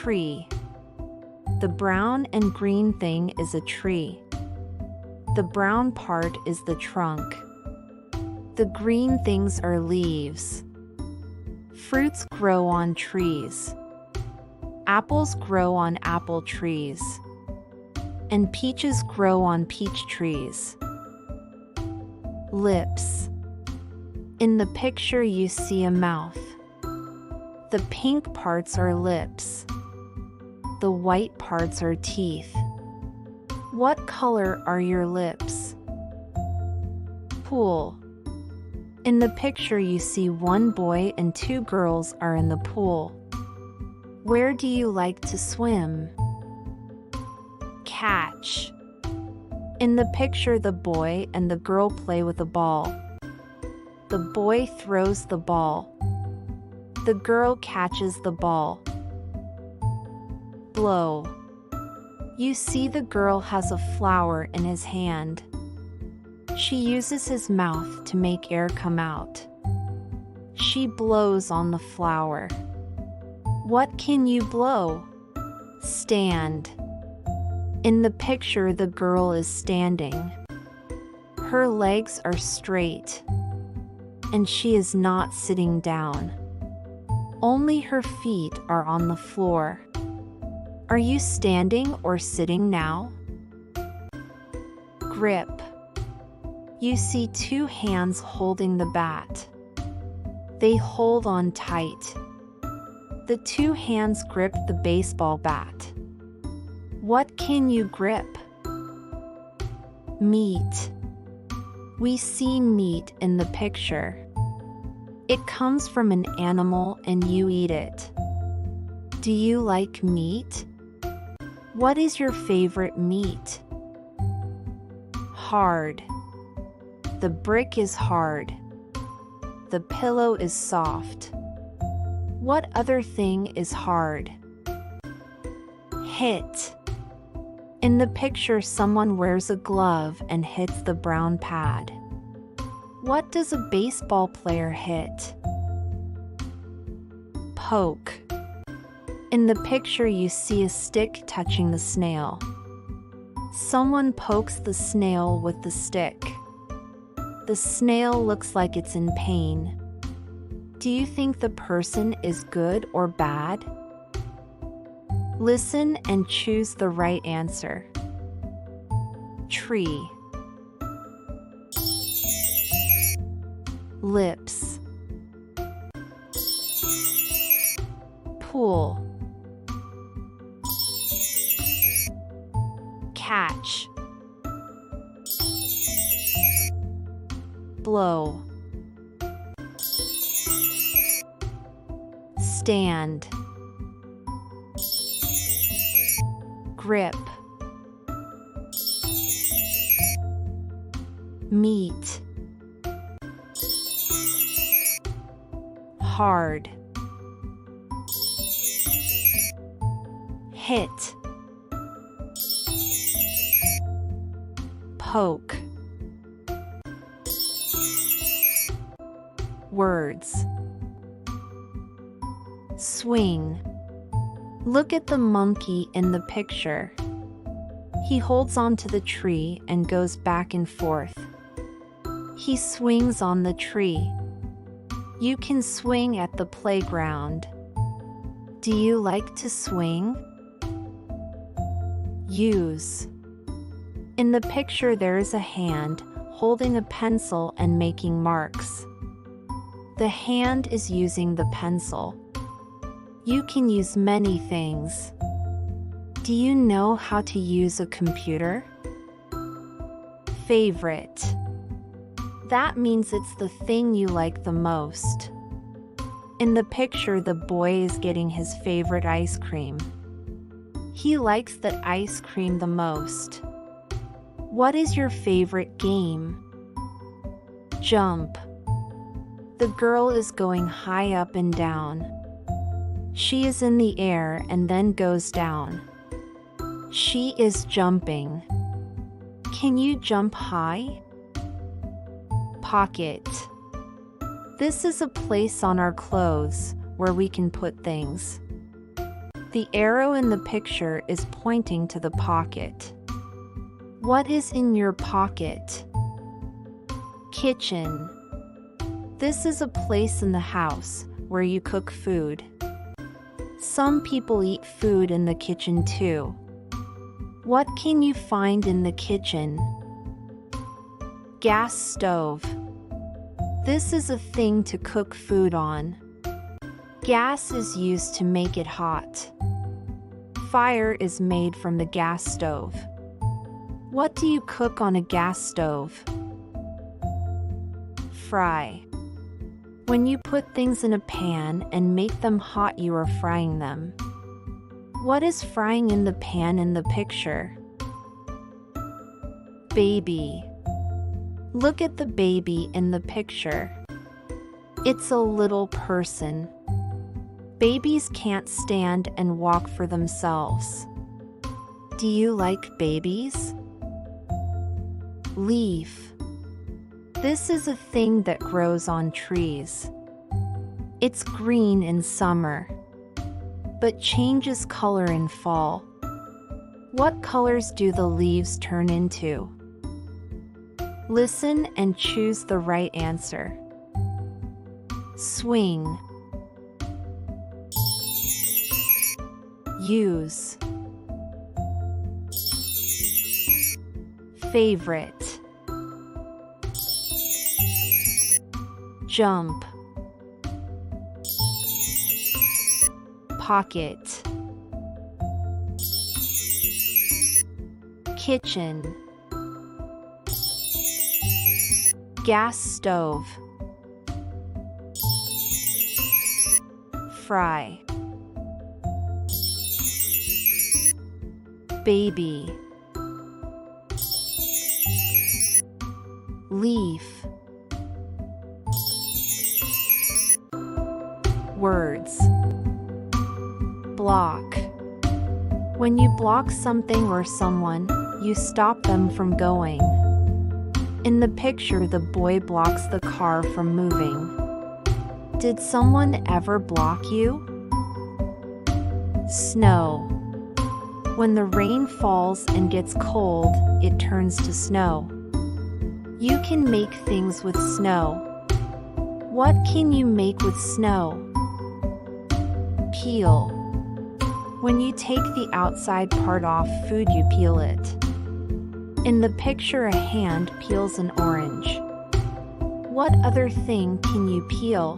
Tree. The brown and green thing is a tree. The brown part is the trunk. The green things are leaves. Fruits grow on trees. Apples grow on apple trees. And peaches grow on peach trees. Lips. In the picture you see a mouth. The pink parts are lips. The white parts are teeth. What color are your lips? Pool. In the picture you see one boy and two girls are in the pool. Where do you like to swim? Catch. In the picture the boy and the girl play with a ball. The boy throws the ball. The girl catches the ball. Blow. You see the girl has a flower in his hand. She uses his mouth to make air come out. She blows on the flower. What can you blow? Stand. In the picture the girl is standing. Her legs are straight. And she is not sitting down. Only her feet are on the floor. Are you standing or sitting now? Grip. You see two hands holding the bat. They hold on tight. The two hands grip the baseball bat. What can you grip? Meat. We see meat in the picture. It comes from an animal and you eat it. Do you like meat? What is your favorite meat? Hard. The brick is hard. The pillow is soft. What other thing is hard? Hit. In the picture someone wears a glove and hits the brown pad. What does a baseball player hit? Poke. In the picture you see a stick touching the snail. Someone pokes the snail with the stick. The snail looks like it's in pain. Do you think the person is good or bad? Listen and choose the right answer. Tree. Lips. Pool. Catch. Blow. Stand. Grip. Meat. Hard. Hit. Poke. Words. Swing. Look at the monkey in the picture. He holds onto the tree and goes back and forth. He swings on the tree. You can swing at the playground. Do you like to swing? Use. In the picture there is a hand holding a pencil and making marks. The hand is using the pencil. You can use many things. Do you know how to use a computer? Favorite. That means it's the thing you like the most. In the picture, the boy is getting his favorite ice cream. He likes that ice cream the most. What is your favorite game? Jump. The girl is going high up and down. She is in the air and then goes down. She is jumping. Can you jump high? Pocket. This is a place on our clothes where we can put things. The arrow in the picture is pointing to the pocket. What is in your pocket? Kitchen. This is a place in the house where you cook food. Some people eat food in the kitchen too. What can you find in the kitchen? Gas stove. This is a thing to cook food on. Gas is used to make it hot. Fire is made from the gas stove. What do you cook on a gas stove? Fry. When you put things in a pan and make them hot, you are frying them. What is frying in the pan in the picture? Baby. Look at the baby in the picture. It's a little person. Babies can't stand and walk for themselves. Do you like babies? Leaf. This is a thing that grows on trees. It's green in summer, but changes color in fall. What colors do the leaves turn into? Listen and choose the right answer. Swing. Use. Favorite. Jump. Pocket. Kitchen. Gas stove. Fry. Baby. Leaf. Words. Block. When you block something or someone, you stop them from going. In the picture, the boy blocks the car from moving. Did someone ever block you? Snow. When the rain falls and gets cold, it turns to snow. You can make things with snow. What can you make with snow? Peel. When you take the outside part off food, you peel it. In the picture, a hand peels an orange. What other thing can you peel?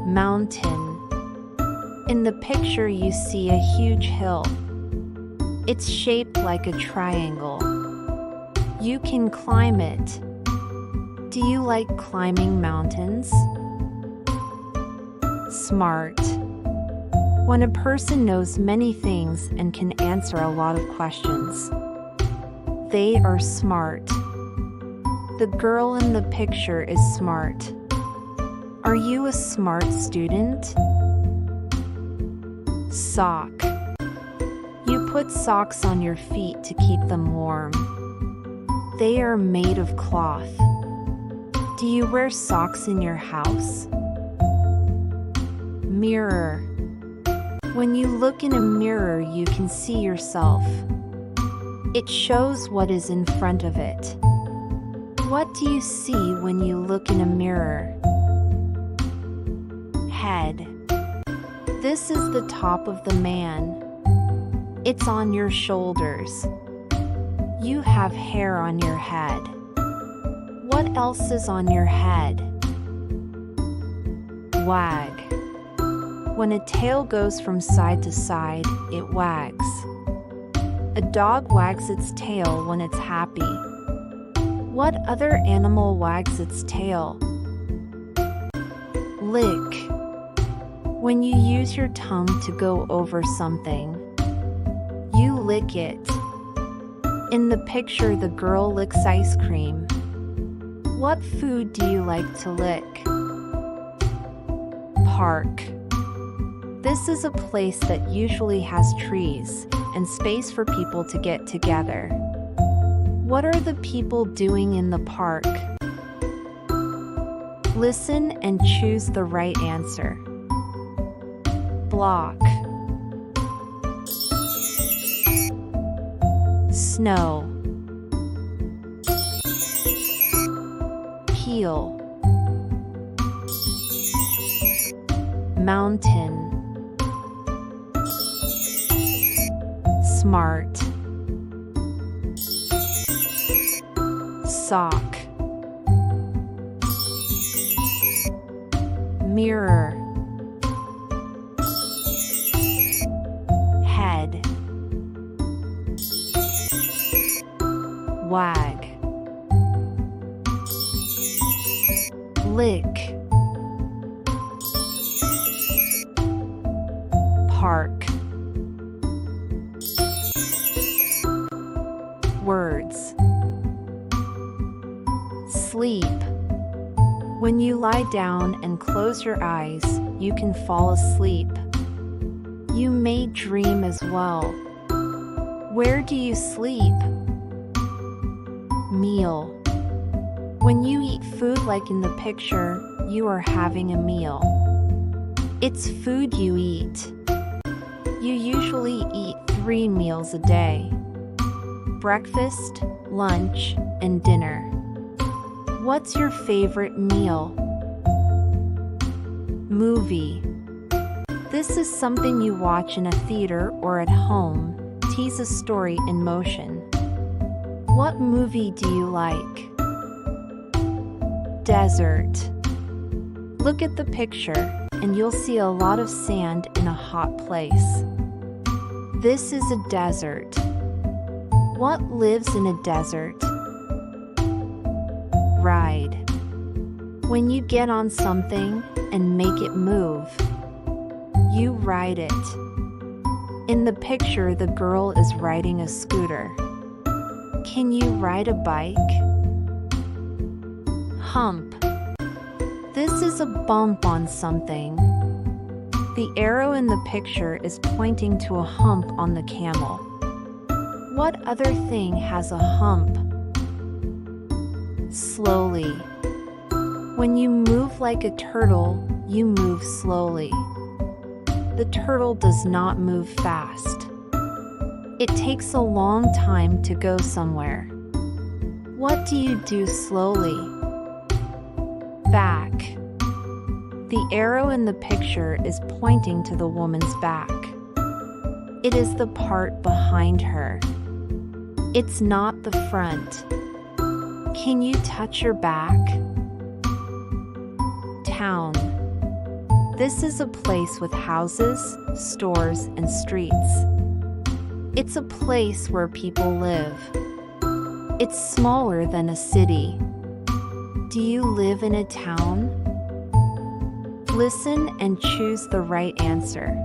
Mountain. In the picture, you see a huge hill. It's shaped like a triangle. You can climb it. Do you like climbing mountains? Smart. When a person knows many things and can answer a lot of questions, they are smart. The girl in the picture is smart. Are you a smart student? Sock. You put socks on your feet to keep them warm. They are made of cloth. Do you wear socks in your house? Mirror. When you look in a mirror, you can see yourself. It shows what is in front of it. What do you see when you look in a mirror? Head. This is the top of the man. It's on your shoulders. You have hair on your head. What else is on your head? Wag. When a tail goes from side to side, it wags. A dog wags its tail when it's happy. What other animal wags its tail? Lick. When you use your tongue to go over something, you lick it. In the picture, the girl licks ice cream. What food do you like to lick? Park. This is a place that usually has trees and space for people to get together. What are the people doing in the park? Listen and choose the right answer. block, snow, peel, mountain, smart, sock, mirror, head, wag, lick, park, words, sleep. When you lie down and close your eyes, you can fall asleep. You may dream as well. Where do you sleep? Meal. When you eat food like in the picture, you are having a meal. It's food you eat. You usually eat 3 meals a day: breakfast, lunch, and dinner. What's your favorite meal? Movie. This is something you watch in a theater or at home. Tease a story in motion. What movie do you like? Desert. Look at the picture, and you'll see a lot of sand in a hot place. This is a desert. What lives in a desert? Ride. When you get on something and make it move, you ride it. In the picture, the girl is riding a scooter. Can you ride a bike? Hump. This is a bump on something. The arrow in the picture is pointing to a hump on the camel. What other thing has a hump? Slowly. When you move like a turtle, you move slowly. The turtle does not move fast. It takes a long time to go somewhere. What do you do slowly? Back. The arrow in the picture is pointing to the woman's back. It is the part behind her. It's not the front. Can you touch your back? Town. This is a place with houses, stores, and streets. It's a place where people live. It's smaller than a city. Do you live in a town? Listen and choose the right answer.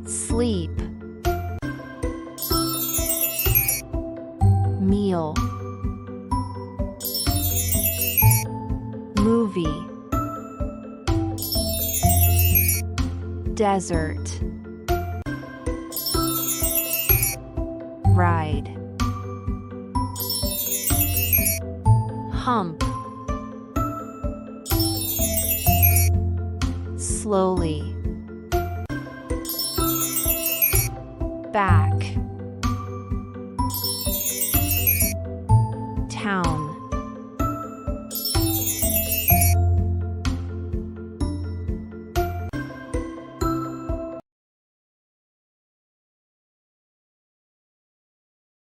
Sleep. Meal. Movie. Desert. Ride. Hump. Slowly.